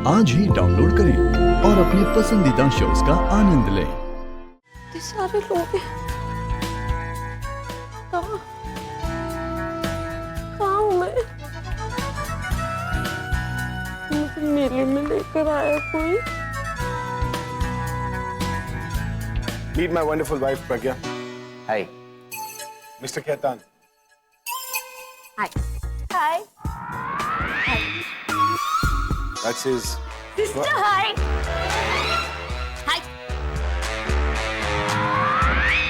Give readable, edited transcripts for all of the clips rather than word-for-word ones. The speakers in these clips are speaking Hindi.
आज ही डाउनलोड करें और अपने पसंदीदा शोज का आनंद लें। इतने सारे लोग हैं। कहाँ हूँ मैं? मुझे मेले में लेकर आया कोई। Meet my wonderful wife, Pragya. Hi. Mr. Khaitan. Hi. Hi. That's his... Sister, hi. Hi.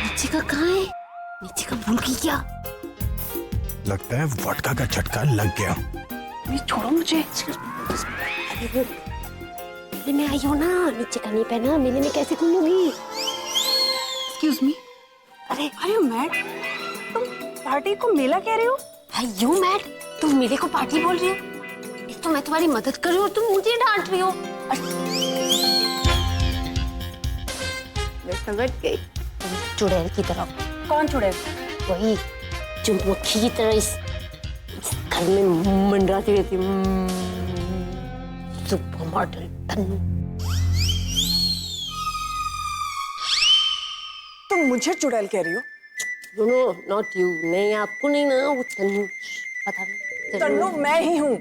निचिका कहाँ है? निचिका भूल गई क्या? लगता है वोडका का झटका लग गया। नहीं छोड़ो मुझे। मेले में आई हो ना, निचिका नहीं पहना, मेले में कैसे घूमोगी? Excuse me. अरे Are you mad? तुम पार्टी को मेला कह रहे हो? You mad? तुम मेले को पार्टी बोल रही हो? एक तो मैं तुम्हारी मदद कर रही हूँ और तुम मुझे डांट रही हो। मैं समझ गई। चुड़ैल की तरह। कौन चुड़ैल? वही जो मक्खी की तरह इस घर में मंडराती रहती है। Super model Tannu. तुम मुझे चुड़ैल कह रही हो? No not you. नहीं आपको नहीं ना, वो तन्नू। पता नहीं। तन्नू मैं ही हूँ।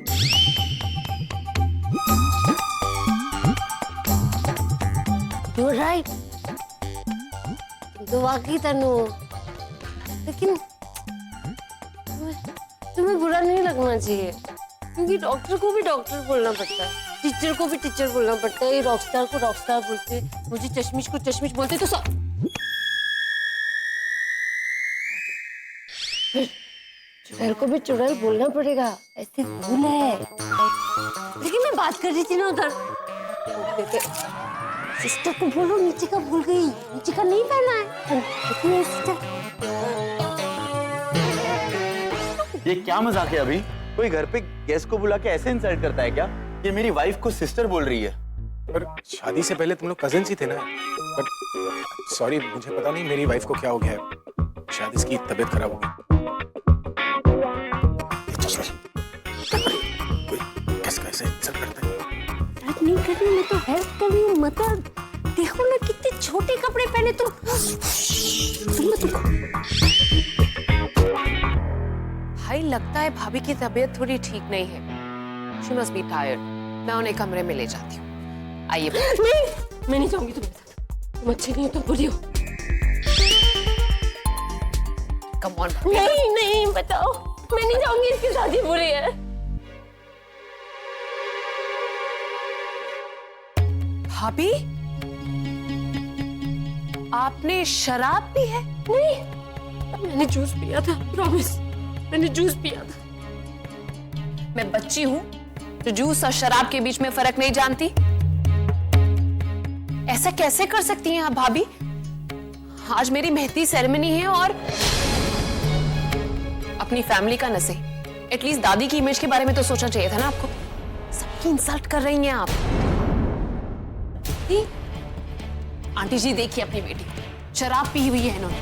You are right. तो वाकई तन्नू, लेकिन तुम्हें बुरा नहीं लगना चाहिए, क्योंकि डॉक्टर को भी डॉक्टर बोलना पड़ता है, टीचर को भी टीचर बोलना पड़ता है, रॉकस्टार को रॉकस्टार बोलते, मुझे चश्मिश को चश्मिश बोलते, तो सब चुड़ैल को भी चुड़ैल बोलना पड़ेगा, ऐसे रूल है। लेकिन मैं बात कर रही थी ना उधर, सिस्टर को बोलो नीचे का भूल गई, नीचे का नहीं पहना है सिस्टर। ये क्या मजाक है अभी? कोई घर पे गेस्ट को बुला के ऐसे इंसल्ट करता है क्या? ये मेरी वाइफ को सिस्टर बोल रही है। पर शादी से पहले तुम लोग कजिन्स ही थे ना। बट सॉरी, मुझे पता नहीं मेरी वाइफ को क्या हो गया है। शायद इसकी तबीयत खराब हो गई। कैसे इंसल्ट करता है? हेल्प नहीं कर रही, मैं तो हेल्प कर रही हूँ। मदद देखो ना, कितने छोटे कपड़े पहने तुम। भाई लगता है भाभी की तबीयत थोड़ी ठीक नहीं है। She must be tired. मैं उन्हें कमरे में ले जाती हूँ। आइए। नहीं, मैं नहीं जाऊंगी तुम्हारे साथ। तुम अच्छे नहीं हो, तुम बुरी हो। Come on. नहीं बताओ, मैं नहीं जाऊंगी, इसकी शादी बुरी है। भाभी, आपने शराब पी है? नहीं, मैंने जूस पिया था, प्रॉमिस, मैंने जूस पिया था। मैं बच्ची हूँ जो जूस और शराब के बीच में फर्क नहीं जानती। ऐसा कैसे कर सकती हैं आप भाभी? आज मेरी मेहंदी सेरेमनी है और अपनी फैमिली का नसे, एटलीस्ट दादी की इमेज के बारे में तो सोचना चाहिए था ना आपको। सबकी इंसल्ट कर रही हैं आप। आंटी जी देखिए अपनी बेटी, शराब पी हुई है इन्होंने।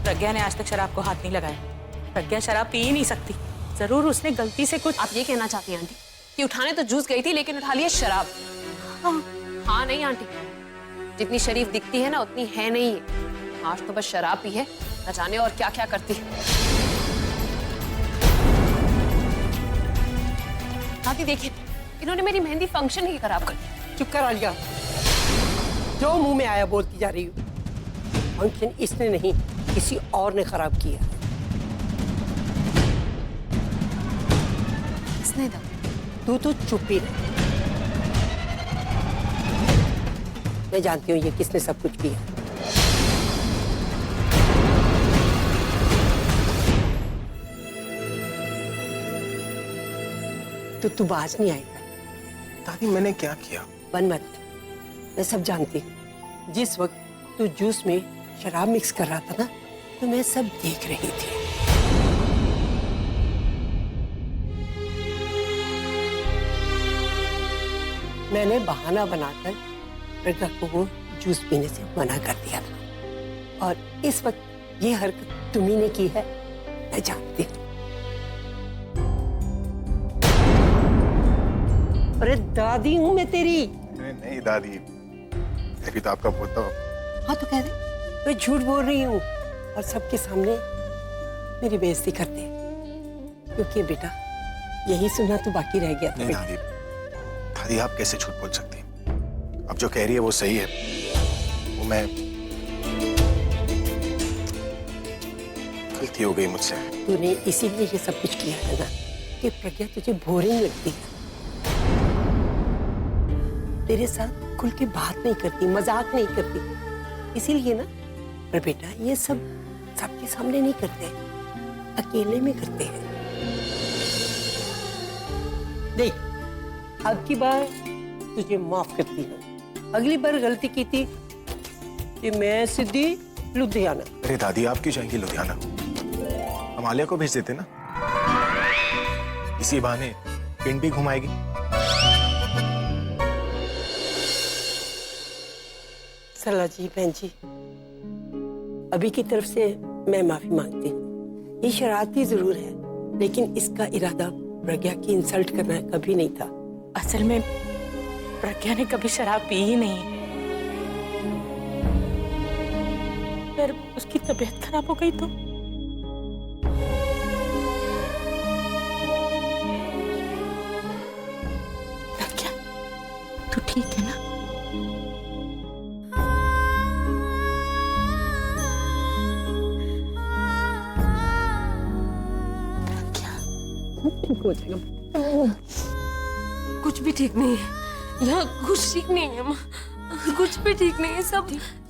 प्रज्ञा ने आज तक शराब को हाथ नहीं लगाया। प्रज्ञा शराब पी ही नहीं सकती। जरूर उसने गलती से कुछ। आप ये कहना चाहती हैं आंटी कि उठाने तो जूस गई थी लेकिन उठा लिया शराब? हाँ नहीं आंटी, जितनी शरीफ दिखती है ना उतनी है नहीं है। आज तो बस शराब पी है, न जाने और क्या क्या करती है। दादी देखिए, इन्होंने मेरी मेहंदी फंक्शन ही खराब कर दिया। चुप कर आलिया, जो मुंह में आया बोलती जा रही हूँ। फंक्शन इसने नहीं, किसी और ने खराब किया। किसने? तू तो चुप ही रह। मैं जानती हूँ ये किसने सब कुछ किया। तो तू बाज नहीं आएगा। दादी मैंने क्या किया? बन मत, मैं सब जानती हूँ। जिस वक्त तू जूस में शराब मिक्स कर रहा था ना, तो मैं सब देख रही थी। मैंने बहाना बनाकर प्रज्ञा को वो जूस पीने से मना कर दिया था, और इस वक्त ये हरकत तुम्ही ने की है, मैं जानती हूँ। अरे दादी हूँ मैं तेरी। नहीं दादी, अभी तो आपका पोता हो। हाँ तो कह दे, मैं झूठ बोल रही हूँ और सबके सामने मेरी बेइज्जती करते हैं, क्योंकि बेटा यही सुनना तो बाकी रह गया था। नहीं दादी, दादी आप कैसे झूठ बोल सकती हैं? अब जो कह रही है वो सही है। वो मैं, गलती हो गई मुझसे। तूने इसीलिए ये सब कुछ किया है ना, कि प्रज्ञा तुझे बोरिंग लगती है, तेरे साथ खुल के बात नहीं करती, मजाक नहीं करती, इसीलिए ना। पर बेटा ये सब सबके सामने नहीं करते, अकेले में करते हैं। देख, अब की बार तुझे माफ करती हूँ, अगली बार गलती की थी कि मैं सीधी लुधियाना। अरे दादी, आप क्यों जाएंगी लुधियाना? हम आलिया को भेज देते ना, इसी बहाने पिंड भी घुमाएगी। सरला जी, बहन जी, अभी की तरफ से मैं माफी मांगती हूँ। ये शरारती जरूर है, लेकिन इसका इरादा प्रज्ञा की इंसल्ट करना कभी नहीं था। असल में प्रज्ञा ने कभी शराब पी ही नहीं है। फिर उसकी तबीयत खराब हो गई तो प्रज्ञा, तू ठीक है ना? ठीक हो जाएगा। कुछ भी ठीक नहीं है, यहाँ कुछ ठीक नहीं है माँ, कुछ भी ठीक नहीं है। सब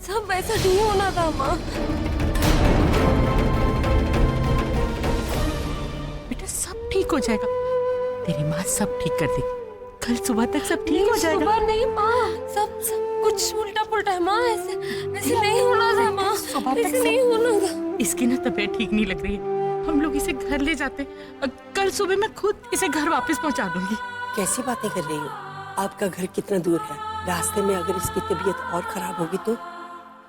सब ऐसा नहीं होना था माँ। बेटा सब ठीक हो जाएगा, तेरी माँ सब ठीक कर देगी। कल सुबह तक सब ठीक हो जाएगा। सुबह नहीं माँ, सब सब कुछ उल्टा पुल्टा है माँ। ऐसे ऐसे नहीं होना था माँ, ऐसे नहीं होना था। इसकी ना तबीयत ठीक नहीं लग रही है, हम लोग इसे घर ले जाते। कल सुबह मैं खुद इसे घर वापस पहुंचा दूंगी। कैसी बातें कर रही हो? आपका घर कितना दूर है? रास्ते में अगर इसकी तबीयत और खराब होगी तो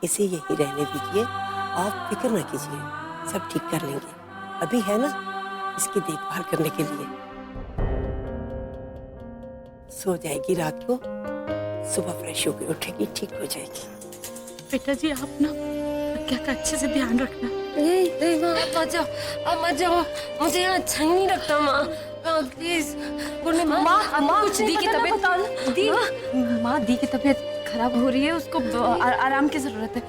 इसे यही रहने दीजिए, आप फिक्र ना कीजिए, सब ठीक कर लेंगे। अभी है ना इसकी देखभाल करने के लिए। सो जाएगी रात को, सुबह फ्रेश होकर उठेगी, ठीक हो जाएगी। बेटा जी, आप ना प्रज्ञा का अच्छे से ध्यान रखना। नहीं माँ, आप मत जाओ, आप मत जाओ, मुझे यहाँ अच्छा ही नहीं लगता माँ, प्लीज। माँ कुछ दी की तबीयत, दी की तबीयत खराब हो रही है, उसको आराम की जरूरत है।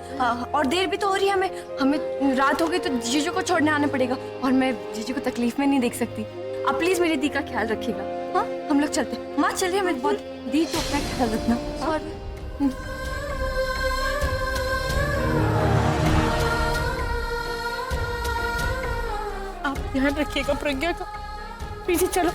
और देर भी तो हो रही है, हमें रात हो गई तो जीजू को छोड़ने आना पड़ेगा, और मैं जीजू को तकलीफ में नहीं देख सकती। आप प्लीज मेरी दी का ख्याल रखिएगा। हाँ, हम लोग चलते हैं। माँ चलिए, हमें बहुत दी तो अपना ख्याल रखना। सॉरी। आप ध्यान रखिएगा प्रज्ञा का। पीछे चलो।